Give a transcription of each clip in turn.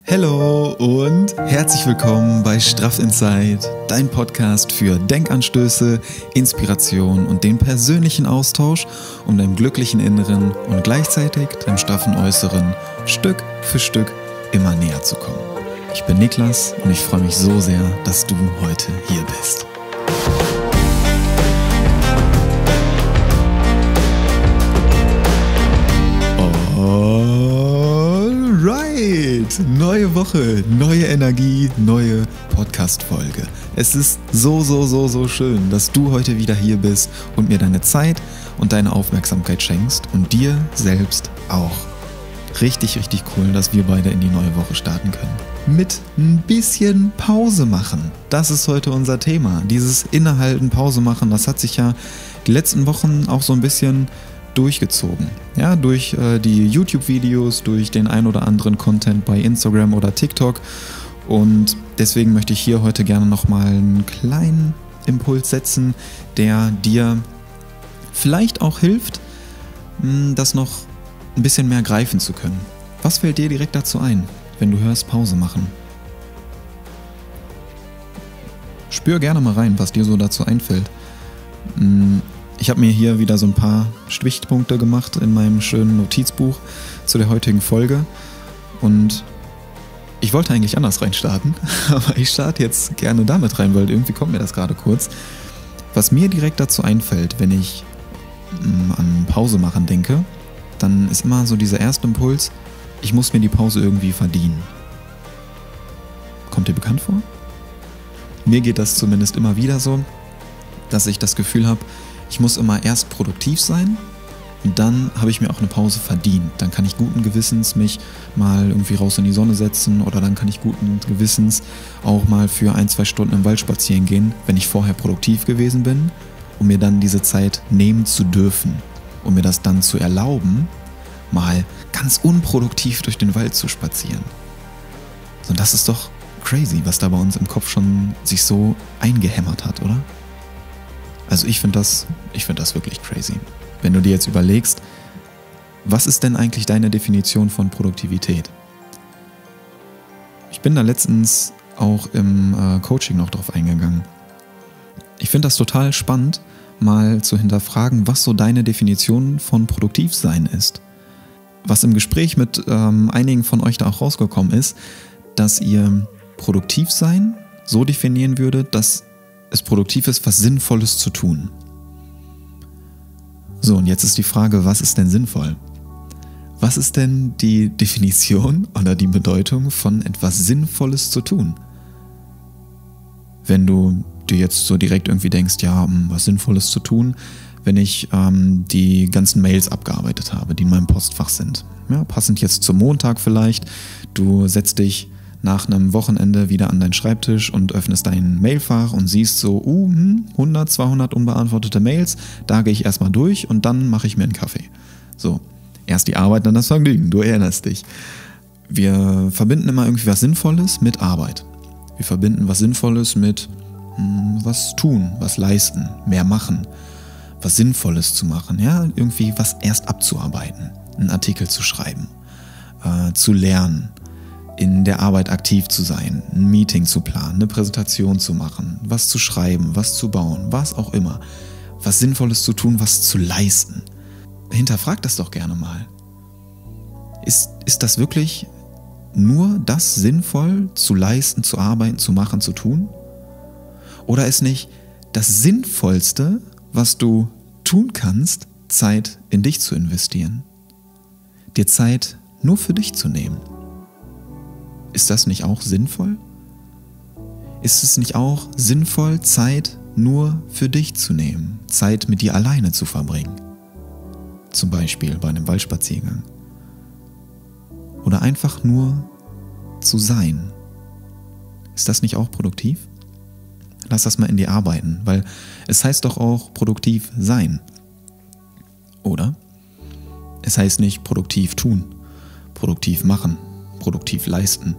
Hallo und herzlich willkommen bei Straff Inside, dein Podcast für Denkanstöße, Inspiration und den persönlichen Austausch, um deinem glücklichen Inneren und gleichzeitig deinem straffen Äußeren Stück für Stück immer näher zu kommen. Ich bin Niklas und ich freue mich so sehr, dass du heute hier bist. Alright, neue Woche, neue Energie, neue Podcast-Folge. Es ist so schön, dass du heute wieder hier bist und mir deine Zeit und deine Aufmerksamkeit schenkst und dir selbst auch. Richtig cool, dass wir beide in die neue Woche starten können. Mit ein bisschen Pause machen. Das ist heute unser Thema. Dieses Innehalten, Pause machen, das hat sich ja die letzten Wochen auch so ein bisschen durchgezogen. Ja, durch die YouTube-Videos, durch den ein oder anderen Content bei Instagram oder TikTok. Und deswegen möchte ich hier heute gerne nochmal einen kleinen Impuls setzen, der dir vielleicht auch hilft, das noch ein bisschen mehr greifen zu können. Was fällt dir direkt dazu ein, wenn du hörst Pause machen? Spür gerne mal rein, was dir so dazu einfällt. Ich habe mir hier wieder so ein paar Stichpunkte gemacht in meinem schönen Notizbuch zu der heutigen Folge und ich wollte eigentlich anders reinstarten, aber ich starte jetzt gerne damit rein, weil irgendwie kommt mir das gerade kurz. Was mir direkt dazu einfällt, wenn ich an Pause machen denke, dann ist immer so dieser erste Impuls, ich muss mir die Pause irgendwie verdienen. Kommt dir bekannt vor? Mir geht das zumindest immer wieder so, dass ich das Gefühl habe, ich muss immer erst produktiv sein und dann habe ich mir auch eine Pause verdient. Dann kann ich guten Gewissens mich mal irgendwie raus in die Sonne setzen oder dann kann ich guten Gewissens auch mal für 1-2 Stunden im Wald spazieren gehen, wenn ich vorher produktiv gewesen bin, um mir dann diese Zeit nehmen zu dürfen, um mir das dann zu erlauben, mal ganz unproduktiv durch den Wald zu spazieren. Und das ist doch crazy, was da bei uns im Kopf schon sich so eingehämmert hat, oder? Also ich finde das wirklich crazy. Wenn du dir jetzt überlegst, was ist denn eigentlich deine Definition von Produktivität? Ich bin da letztens auch im Coaching noch drauf eingegangen. Ich finde das total spannend, mal zu hinterfragen, was so deine Definition von Produktivsein ist. Was im Gespräch mit einigen von euch da auch rausgekommen ist, dass ihr Produktivsein so definieren würdet, dass es produktiv ist, was Sinnvolles zu tun. So, und jetzt ist die Frage, was ist denn sinnvoll? Was ist denn die Definition oder die Bedeutung von etwas Sinnvolles zu tun? Wenn du dir jetzt so direkt irgendwie denkst, ja, was Sinnvolles zu tun, wenn ich die ganzen Mails abgearbeitet habe, die in meinem Postfach sind. Ja, passend jetzt zum Montag vielleicht, du setzt dich nach einem Wochenende wieder an deinen Schreibtisch und öffnest dein Mailfach und siehst so, 100, 200 unbeantwortete Mails, da gehe ich erstmal durch und dann mache ich mir einen Kaffee. So, erst die Arbeit, dann das Vergnügen, du erinnerst dich. Wir verbinden immer irgendwie was Sinnvolles mit Arbeit. Wir verbinden was Sinnvolles mit was tun, was leisten, mehr machen, was Sinnvolles zu machen, ja, irgendwie was erst abzuarbeiten, einen Artikel zu schreiben, zu lernen, in der Arbeit aktiv zu sein, ein Meeting zu planen, eine Präsentation zu machen, was zu schreiben, was zu bauen, was auch immer. Was Sinnvolles zu tun, was zu leisten. Hinterfrag das doch gerne mal. Ist das wirklich nur das sinnvoll zu leisten, zu arbeiten, zu machen, zu tun? Oder ist nicht das Sinnvollste, was du tun kannst, Zeit in dich zu investieren? Dir Zeit nur für dich zu nehmen? Ist das nicht auch sinnvoll? Ist es nicht auch sinnvoll, Zeit nur für dich zu nehmen? Zeit mit dir alleine zu verbringen? Zum Beispiel bei einem Waldspaziergang. Oder einfach nur zu sein. Ist das nicht auch produktiv? Lass das mal in dir arbeiten, weil es heißt doch auch produktiv sein. Oder? Es heißt nicht produktiv tun, produktiv machen, produktiv leisten.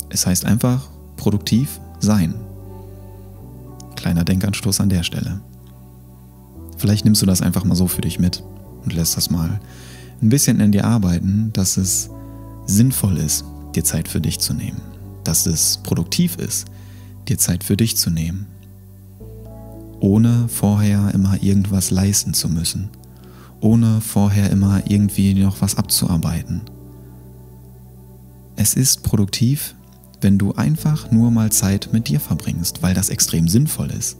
Es heißt einfach produktiv sein. Kleiner Denkanstoß an der Stelle. Vielleicht nimmst du das einfach mal so für dich mit und lässt das mal ein bisschen in dir arbeiten, dass es sinnvoll ist, dir Zeit für dich zu nehmen. Dass es produktiv ist, dir Zeit für dich zu nehmen. Ohne vorher immer irgendwas leisten zu müssen. Ohne vorher immer irgendwie noch was abzuarbeiten. Es ist produktiv, wenn du einfach nur mal Zeit mit dir verbringst, weil das extrem sinnvoll ist.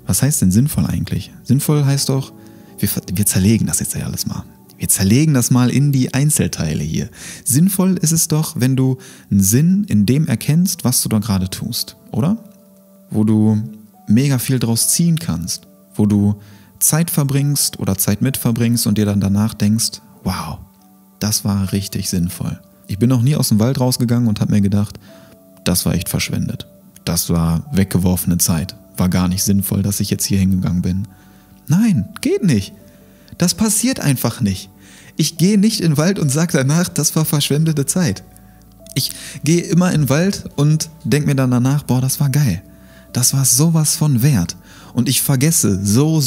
Was heißt denn sinnvoll eigentlich? Sinnvoll heißt doch, wir zerlegen das jetzt ja alles mal. Wir zerlegen das mal in die Einzelteile hier. Sinnvoll ist es doch, wenn du einen Sinn in dem erkennst, was du da gerade tust, oder? Wo du mega viel draus ziehen kannst, wo du Zeit verbringst oder Zeit mit verbringst und dir dann danach denkst, wow, das war richtig sinnvoll. Ich bin noch nie aus dem Wald rausgegangen und habe mir gedacht, das war echt verschwendet. Das war weggeworfene Zeit. War gar nicht sinnvoll, dass ich jetzt hier hingegangen bin. Nein, geht nicht. Das passiert einfach nicht. Ich gehe nicht in den Wald und sage danach, das war verschwendete Zeit. Ich gehe immer in den Wald und denke mir dann danach, boah, das war geil. Das war sowas von wert. Und ich vergesse so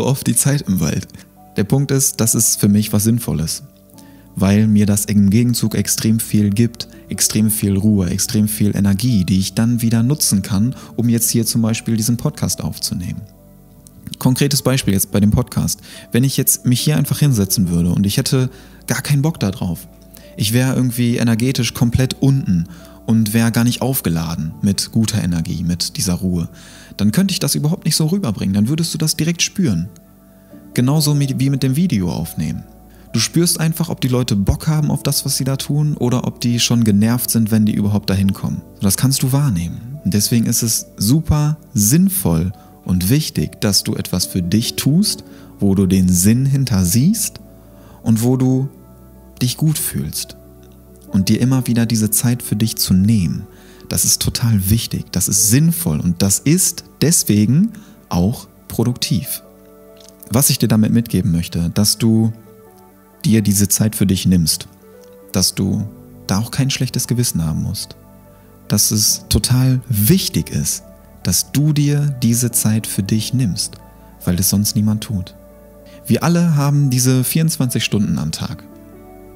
oft die Zeit im Wald. Der Punkt ist, das ist für mich was Sinnvolles. Weil mir das im Gegenzug extrem viel gibt, extrem viel Ruhe, extrem viel Energie, die ich dann wieder nutzen kann, um jetzt hier zum Beispiel diesen Podcast aufzunehmen. Konkretes Beispiel jetzt bei dem Podcast. Wenn ich jetzt mich hier einfach hinsetzen würde und ich hätte gar keinen Bock da drauf, ich wäre irgendwie energetisch komplett unten und wäre gar nicht aufgeladen mit guter Energie, mit dieser Ruhe, dann könnte ich das überhaupt nicht so rüberbringen, dann würdest du das direkt spüren. Genauso wie mit dem Video aufnehmen. Du spürst einfach, ob die Leute Bock haben auf das, was sie da tun, oder ob die schon genervt sind, wenn die überhaupt dahin kommen. Das kannst du wahrnehmen. Und deswegen ist es super sinnvoll und wichtig, dass du etwas für dich tust, wo du den Sinn hinter siehst und wo du dich gut fühlst. Und dir immer wieder diese Zeit für dich zu nehmen. Das ist total wichtig, das ist sinnvoll und das ist deswegen auch produktiv. Was ich dir damit mitgeben möchte, dass du dir diese Zeit für dich nimmst, dass du da auch kein schlechtes Gewissen haben musst, dass es total wichtig ist, dass du dir diese Zeit für dich nimmst, weil das sonst niemand tut. Wir alle haben diese 24 Stunden am Tag,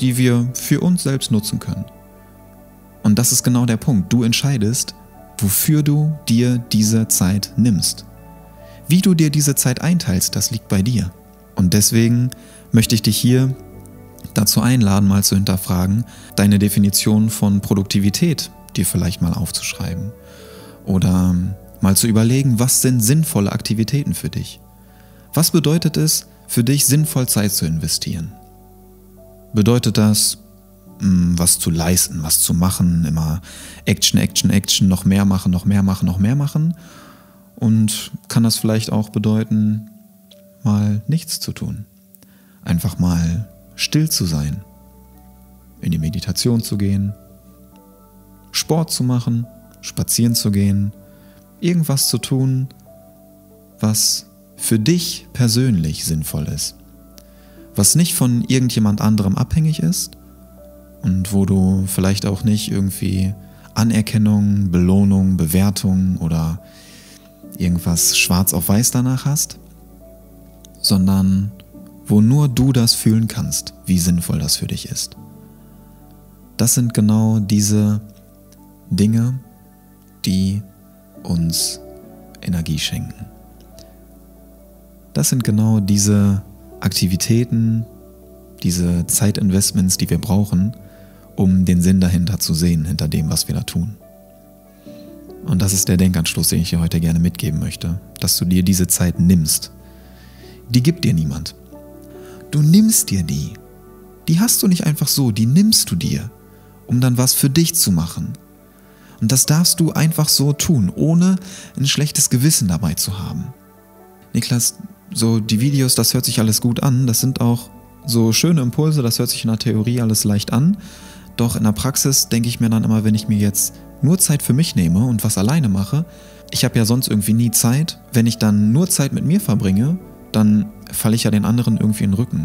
die wir für uns selbst nutzen können. Und das ist genau der Punkt. Du entscheidest, wofür du dir diese Zeit nimmst. Wie du dir diese Zeit einteilst, das liegt bei dir. Und deswegen möchte ich dich hier dazu einladen, mal zu hinterfragen, deine Definition von Produktivität dir vielleicht mal aufzuschreiben. Oder mal zu überlegen, was sind sinnvolle Aktivitäten für dich? Was bedeutet es, für dich sinnvoll Zeit zu investieren? Bedeutet das, was zu leisten, was zu machen, immer Action, noch mehr machen? Und kann das vielleicht auch bedeuten, mal nichts zu tun? Einfach mal still zu sein, in die Meditation zu gehen, Sport zu machen, spazieren zu gehen, irgendwas zu tun, was für dich persönlich sinnvoll ist, was nicht von irgendjemand anderem abhängig ist und wo du vielleicht auch nicht irgendwie Anerkennung, Belohnung, Bewertung oder irgendwas schwarz auf weiß danach hast, sondern wo nur du das fühlen kannst, wie sinnvoll das für dich ist. Das sind genau diese Dinge, die uns Energie schenken. Das sind genau diese Aktivitäten, diese Zeitinvestments, die wir brauchen, um den Sinn dahinter zu sehen, hinter dem, was wir da tun. Und das ist der Denkanstoß, den ich dir heute gerne mitgeben möchte, dass du dir diese Zeit nimmst. Die gibt dir niemand. Du nimmst dir die. Die hast du nicht einfach so, die nimmst du dir, um dann was für dich zu machen. Und das darfst du einfach so tun, ohne ein schlechtes Gewissen dabei zu haben. Niklas, so die Videos, das hört sich alles gut an, das sind auch so schöne Impulse, das hört sich in der Theorie alles leicht an, doch in der Praxis denke ich mir dann immer, wenn ich mir jetzt nur Zeit für mich nehme und was alleine mache, ich habe ja sonst irgendwie nie Zeit, wenn ich dann nur Zeit mit mir verbringe, dann falle ich ja den anderen irgendwie in den Rücken.